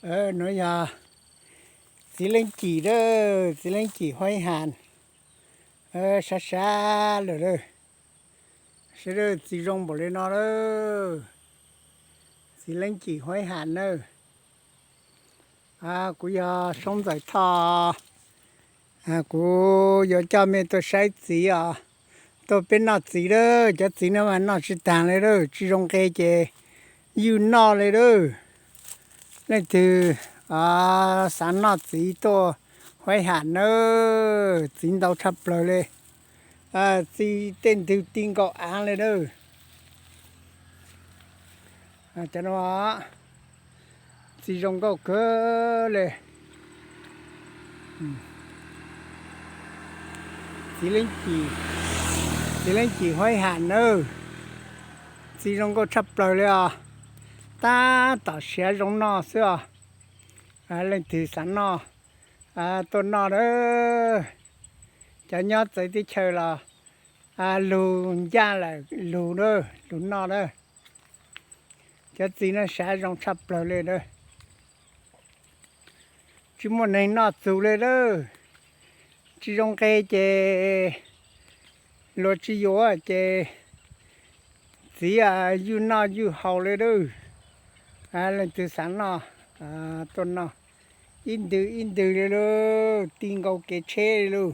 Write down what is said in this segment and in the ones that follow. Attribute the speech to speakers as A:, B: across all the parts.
A: nói giờ chỉ lên chỉ đó, chỉ lên chỉ hoài hàn xa xa rồi đó, sẽ đó chỉ rong bỏ lên nó đó, chỉ lên chỉ hoài hàn nữa, cô giờ sống tại thọ, cô giờ cha mẹ tôi sai chỉ tôi bên nó chỉ đó, cho chỉ nó mà nó chỉ tàn lên đó, chỉ rong cái chè, yêu nó lên đó, nên từ sáng nó chỉ tôi hoài hàn nữa, chính đâu thấp rồi lên. Chỉ tên từ tin có án lên đâu cho nó chỉ dùng có cơ lên chỉ lên chỉ hoài hạn nữa chỉ dùng có thấp rồi lên ta tạo xe dùng nó xưa lên từ sáng nó tôi nó đó cho nhớ tới đi chơi là lù ra là lù đó lù nó đó cho tí nó sẽ rong sắp rồi lên đó chứ mà này nó tù lên đó chỉ rong cây chè lúa chỉ vô chè chỉ yêu nó yêu hậu lên đó lên từ sáng nó tuần nó in từ lên đó tin cầu cái chế luôn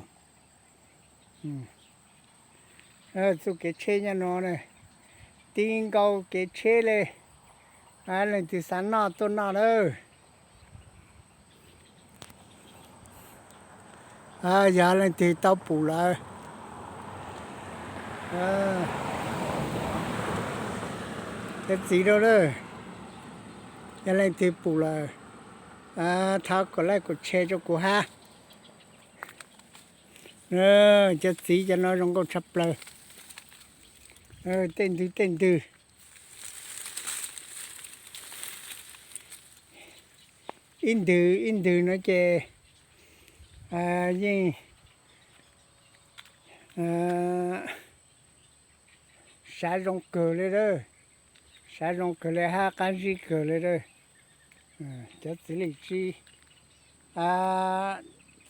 A: số cái chế nhà nó này tin cầu cái chế lên lên từ sáng nó tuần nó đó giờ lên từ tao bù lại cái gì đâu đó giờ lên từ bù lại thao có lại có che cho cô ha cho tí cho nó không có sập lại tên từ in từ nó chè gì xả rong cờ lên đó xả rong cờ lên ha cái gì cờ lên đó cho tí lấy chi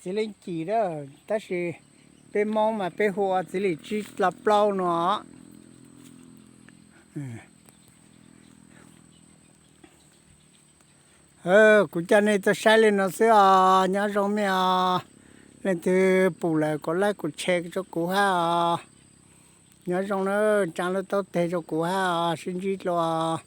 A: chỉ lên chỉ đó ta sẽ bên mong mà bên hoa chỉ lấy chi là bao nữa cũng cho nên tôi sai lên nó sẽ nhớ rong mẹ lên từ bù lại có lại cũng che cho cô ha nhớ rong nó chẳng là tao tệ cho cô ha xin chỉ lo